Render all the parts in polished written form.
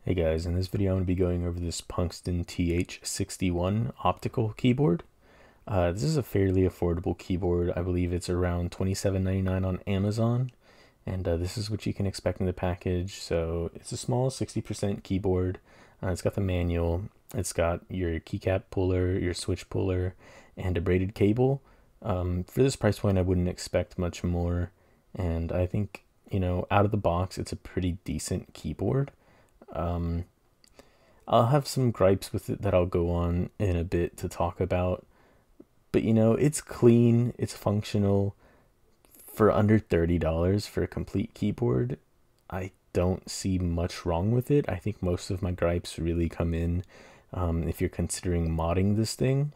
Hey guys, in this video I'm going to be going over this Punkston TH61 optical keyboard. This is a fairly affordable keyboard. I believe it's around $27.99 on Amazon, and this is what you can expect in the package. So it's a small 60% keyboard. It's got the manual, it's got your keycap puller, your switch puller, and a braided cable. For this price point I wouldn't expect much more, and I think, you know, out of the box it's a pretty decent keyboard. I'll have some gripes with it that I'll go on in a bit to talk about, but you know, it's clean, it's functional. For under $30 for a complete keyboard, I don't see much wrong with it. I think most of my gripes really come in if you're considering modding this thing.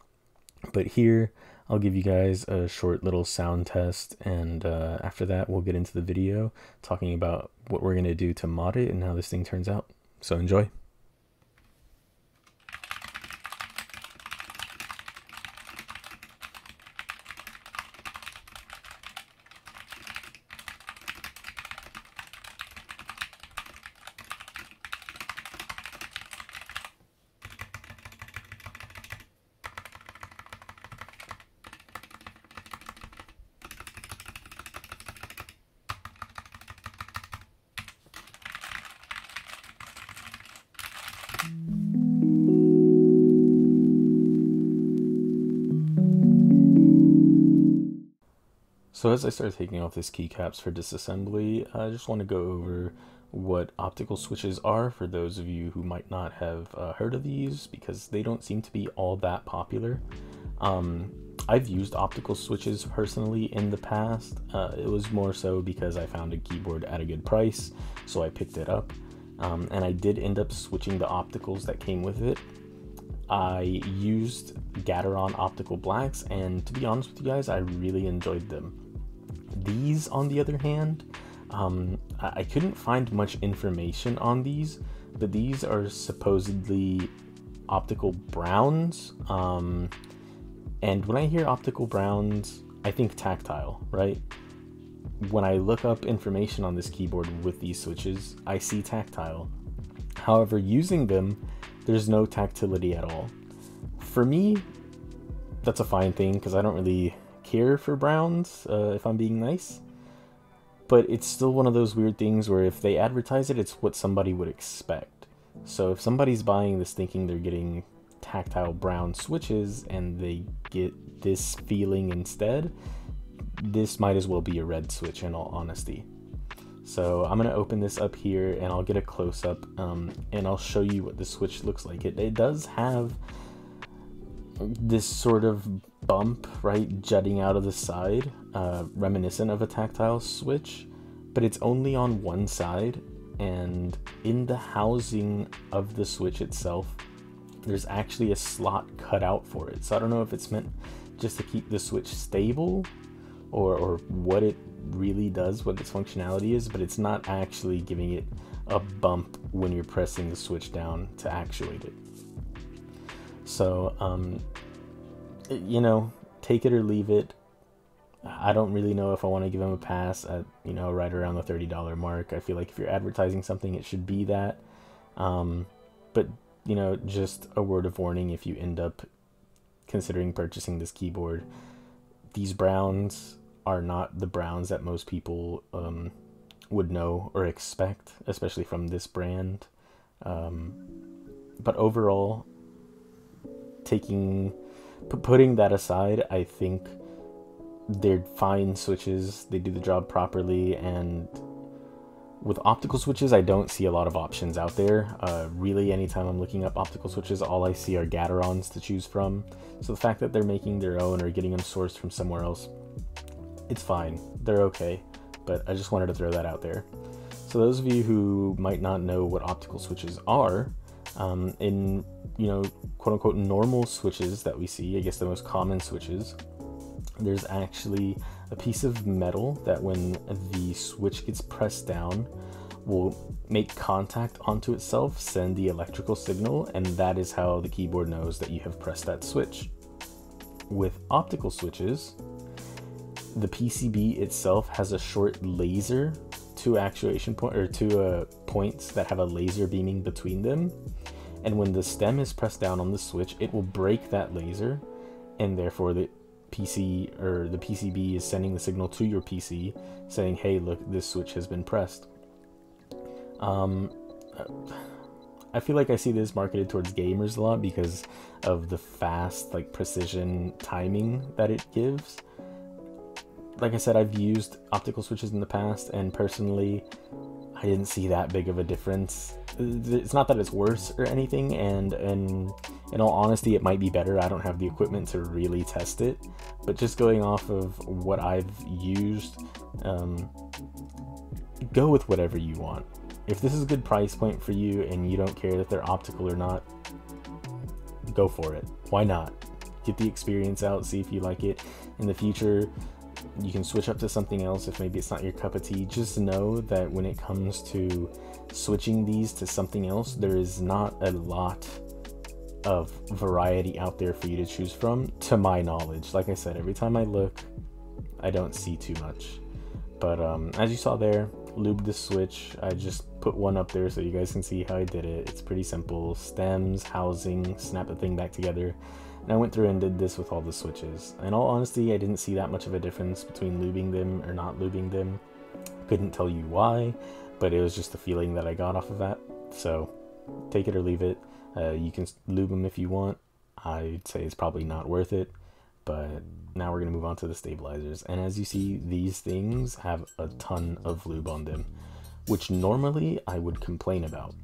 But here, I'll give you guys a short little sound test, and after that we'll get into the video talking about what we're going to do to mod it and how this thing turns out. So enjoy. So as I start taking off this keycaps for disassembly, I just want to go over what optical switches are for those of you who might not have heard of these, because they don't seem to be all that popular. I've used optical switches personally in the past. It was more so because I found a keyboard at a good price, so I picked it up. And I did end up switching the opticals that came with it. I used Gateron optical blacks, and to be honest with you guys, I really enjoyed them. These, on the other hand, I couldn't find much information on these, but these are supposedly optical browns. And when I hear optical browns, I think tactile, right? When I look up information on this keyboard with these switches, I see tactile. However, using them, there's no tactility at all. For me, that's a fine thing because I don't really care for browns, if I'm being nice. But it's still one of those weird things where if they advertise it, it's what somebody would expect. So if somebody's buying this thinking they're getting tactile brown switches and they get this feeling instead, this might as well be a red switch in all honesty. So I'm going to open this up here and I'll get a close-up, and I'll show you what the switch looks like. It does have this sort of bump, right, jutting out of the side, reminiscent of a tactile switch, but it's only on one side, and in the housing of the switch itself, there's actually a slot cut out for it. So I don't know if it's meant just to keep the switch stable, or what it really does, what its functionality is, but it's not actually giving it a bump when you're pressing the switch down to actuate it. So, you know, take it or leave it. I don't really know if I want to give them a pass at, you know, right around the $30 mark. I feel like if you're advertising something, it should be that. But, you know, just a word of warning if you end up considering purchasing this keyboard. These browns are not the browns that most people would know or expect, especially from this brand. But overall, putting that aside, I think they're fine switches. They do the job properly, and with optical switches, I don't see a lot of options out there. Really, anytime I'm looking up optical switches, all I see are Gaterons to choose from. So the fact that they're making their own or getting them sourced from somewhere else, it's fine. They're okay, but I just wanted to throw that out there. So those of you who might not know what optical switches are, in, you know, quote-unquote normal switches that we see, I guess the most common switches, there's actually a piece of metal that when the switch gets pressed down will make contact onto itself, send the electrical signal, and that is how the keyboard knows that you have pressed that switch. With optical switches, the PCB itself has a short laser two actuation point or two points that have a laser beaming between them, and when the stem is pressed down on the switch, it will break that laser, and therefore the PC or the PCB is sending the signal to your PC saying, hey, look, this switch has been pressed. I feel like I see this marketed towards gamers a lot because of the fast, like, precision timing that it gives. Like I said, I've used optical switches in the past, and personally, I didn't see that big of a difference. It's not that it's worse or anything, and in all honesty, it might be better. I don't have the equipment to really test it, but just going off of what I've used, go with whatever you want. If this is a good price point for you and you don't care that they're optical or not, go for it. Why not? Get the experience out, see if you like it. In the future, you can switch up to something else if maybe it's not your cup of tea. Just know that when it comes to switching these to something else, there is not a lot of variety out there for you to choose from, to my knowledge. Like I said, every time I look, I don't see too much. But as you saw there, lube the switch. I just put one up there so you guys can see how I did it. It's pretty simple. Stems, housing, snap the thing back together. And I went through and did this with all the switches. In all honesty, I didn't see that much of a difference between lubing them or not lubing them. Couldn't tell you why, but it was just the feeling that I got off of that. So take it or leave it. You can lube them if you want. I'd say it's probably not worth it. But now we're going to move on to the stabilizers. And as you see, these things have a ton of lube on them, which normally I would complain about.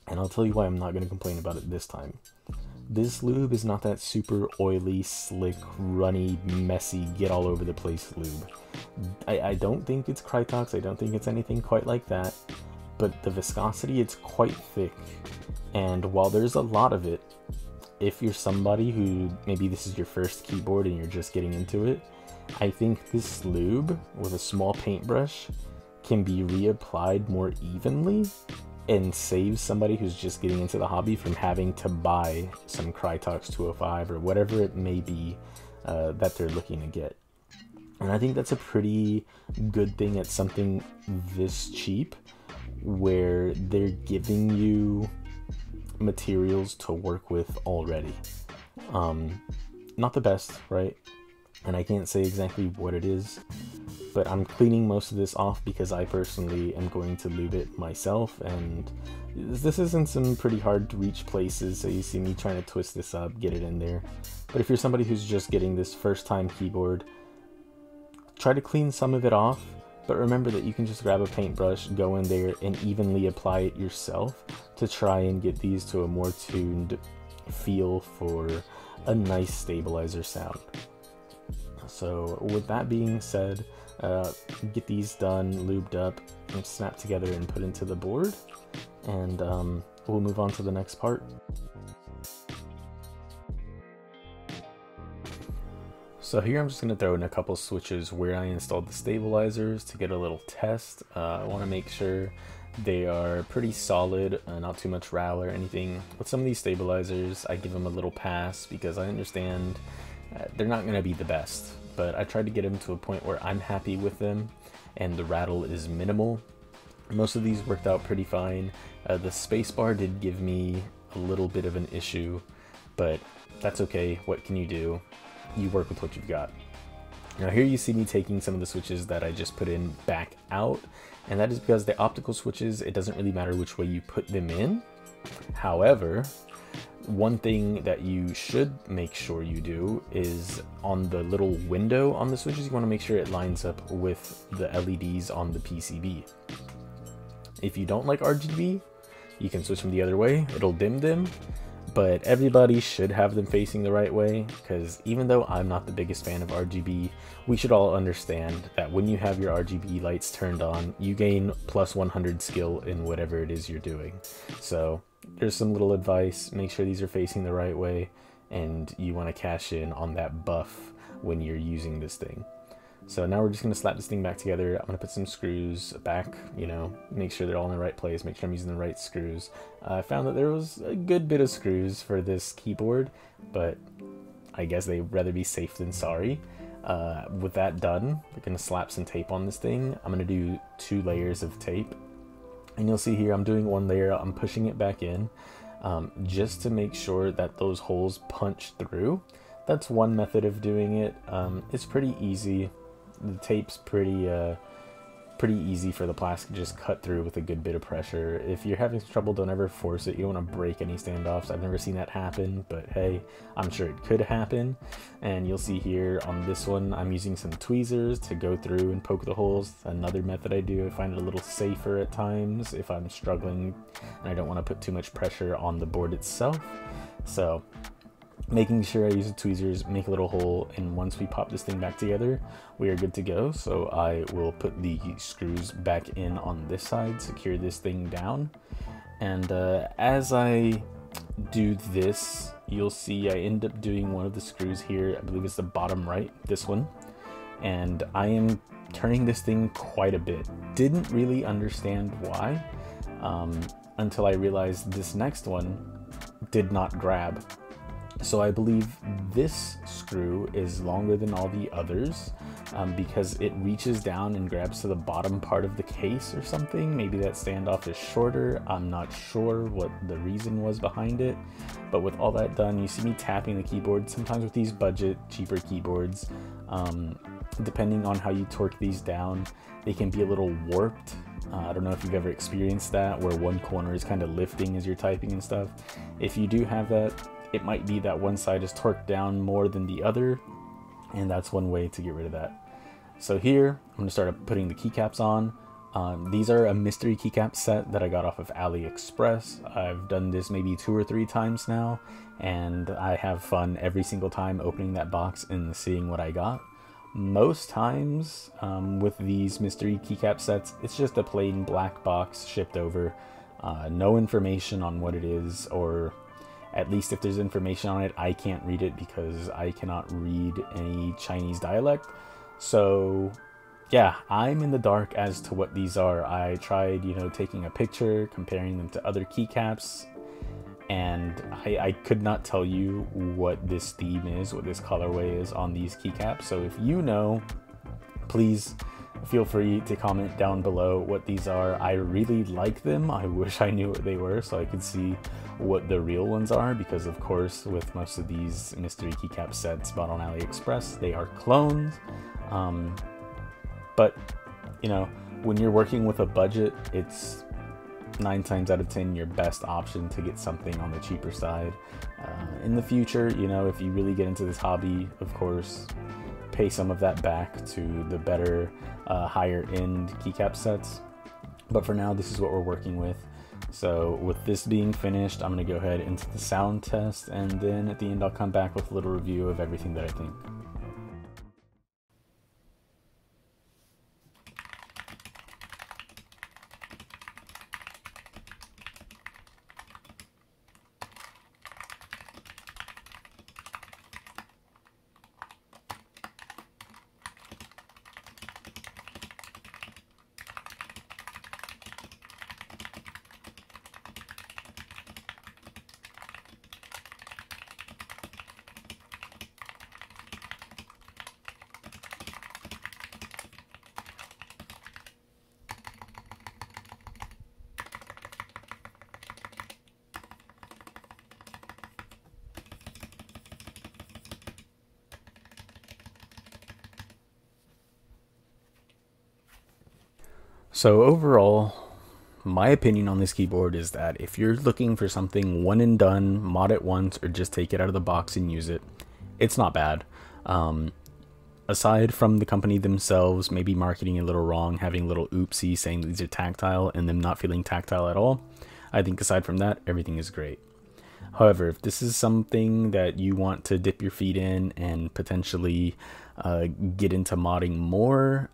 And I'll tell you why I'm not going to complain about it this time. This lube is not that super oily, slick, runny, messy, get all over the place lube. I don't think it's Krytox, I don't think it's anything quite like that, but the viscosity, it's quite thick. And while there's a lot of it, if you're somebody who maybe this is your first keyboard and you're just getting into it, I think this lube with a small paintbrush can be reapplied more evenly and save somebody who's just getting into the hobby from having to buy some Krytox 205 or whatever it may be that they're looking to get. And I think that's a pretty good thing at something this cheap, where they're giving you materials to work with already. Not the best, right? And I can't say exactly what it is, but I'm cleaning most of this off because I personally am going to lube it myself, and this is in some pretty hard to reach places, so you see me trying to twist this up, get it in there. But if you're somebody who's just getting this first time keyboard, try to clean some of it off, but remember that you can just grab a paintbrush, go in there, and evenly apply it yourself to try and get these to a more tuned feel for a nice stabilizer sound. So with that being said, get these done, lubed up, and snapped together and put into the board, and we'll move on to the next part. So here I'm just going to throw in a couple switches where I installed the stabilizers to get a little test. I want to make sure they are pretty solid, not too much rattle or anything. With some of these stabilizers, I give them a little pass because I understand they're not going to be the best, but I tried to get them to a point where I'm happy with them and the rattle is minimal. Most of these worked out pretty fine. The spacebar did give me a little bit of an issue, but that's okay. What can you do? You work with what you've got. Now here you see me taking some of the switches that I just put in back out, and that is because the optical switches, it doesn't really matter which way you put them in. However, one thing that you should make sure you do is on the little window on the switches, you want to make sure it lines up with the LEDs on the PCB. If you don't like RGB, you can switch them the other way, it'll dim them. But everybody should have them facing the right way, because even though I'm not the biggest fan of RGB, we should all understand that when you have your RGB lights turned on, you gain plus 100 skill in whatever it is you're doing. So there's some little advice: make sure these are facing the right way, and you want to cash in on that buff when you're using this thing. So now we're just going to slap this thing back together. I'm going to put some screws back, you know, make sure they're all in the right place, make sure I'm using the right screws. I found that there was a good bit of screws for this keyboard, but I guess they'd rather be safe than sorry. With that done, we're gonna slap some tape on this thing. I'm gonna do 2 layers of tape, and you'll see here I'm doing 1 layer, I'm pushing it back in, just to make sure that those holes punch through. That's one method of doing it. It's pretty easy. The tape's pretty easy for the plastic to just cut through with a good bit of pressure. If you're having trouble, don't ever force it. You don't want to break any standoffs. I've never seen that happen, but hey, I'm sure it could happen. And you'll see here on this one, I'm using some tweezers to go through and poke the holes. Another method I do, I find it a little safer at times if I'm struggling and I don't want to put too much pressure on the board itself. So making sure I use the tweezers, make a little hole, and once we pop this thing back together, we are good to go. So I will put the screws back in on this side, secure this thing down, and as I do this, you'll see I end up doing one of the screws here. I believe it's the bottom right, this one, and I am turning this thing quite a bit. Didn't really understand why until I realized this next one did not grab. So I believe this screw is longer than all the others because it reaches down and grabs to the bottom part of the case or something. Maybe that standoff is shorter. I'm not sure what the reason was behind it. But with all that done, you see me tapping the keyboard. Sometimes with these budget, cheaper keyboards, depending on how you torque these down, they can be a little warped. I don't know if you've ever experienced that, where one corner is kind of lifting as you're typing and stuff. If you do have that, it might be that one side is torqued down more than the other, and that's one way to get rid of that. So here, I'm going to start putting the keycaps on. These are a mystery keycap set that I got off of AliExpress. I've done this maybe 2 or 3 times now, and I have fun every single time opening that box and seeing what I got. Most times with these mystery keycap sets, it's just a plain black box shipped over. No information on what it is, or at least if there's information on it, I can't read it because I cannot read any Chinese dialect. So yeah, I'm in the dark as to what these are. I tried, taking a picture, comparing them to other keycaps, and I could not tell you what this theme is, what this colorway is on these keycaps. So if you know, please feel free to comment down below what these are. I really like them. I wish I knew what they were so I could see what the real ones are, because of course with most of these mystery keycap sets bought on AliExpress, they are clones. But when you're working with a budget, it's 9 times out of 10 your best option to get something on the cheaper side. In the future, if you really get into this hobby, of course, pay some of that back to the better higher end keycap sets, but for now this is what we're working with. So with this being finished, I'm going to go ahead into the sound test, and then at the end I'll come back with a little review of everything that I think. So overall, my opinion on this keyboard is that if you're looking for something one and done, mod it once, or just take it out of the box and use it, it's not bad. Aside from the company themselves maybe marketing a little wrong, having a little oopsie saying these are tactile and them not feeling tactile at all, I think aside from that, everything is great. However, if this is something that you want to dip your feet in and potentially get into modding more,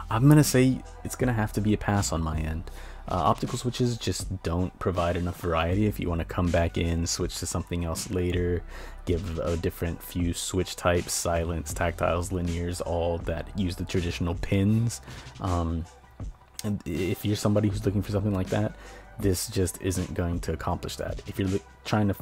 I'm going to say it's going to have to be a pass on my end. Optical switches just don't provide enough variety. If you want to come back in, switch to something else later, give a different few switch types, silence, tactiles, linears, all that use the traditional pins. And if you're somebody who's looking for something like that, this just isn't going to accomplish that. If you're trying to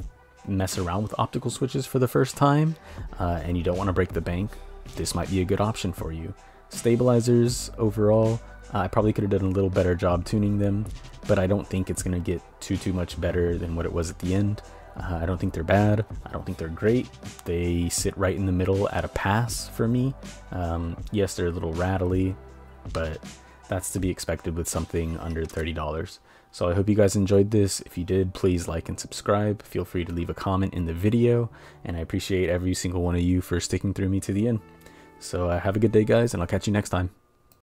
mess around with optical switches for the first time and you don't want to break the bank, this might be a good option for you. Stabilizers overall, I probably could have done a little better job tuning them, but I don't think it's going to get too much better than what it was at the end. I don't think they're bad. I don't think they're great. They sit right in the middle at a pass for me. Yes, they're a little rattly, but that's to be expected with something under $30. So I hope you guys enjoyed this. If you did, please like and subscribe. Feel free to leave a comment in the video, and I appreciate every single one of you for sticking through me to the end. So have a good day, guys, and I'll catch you next time.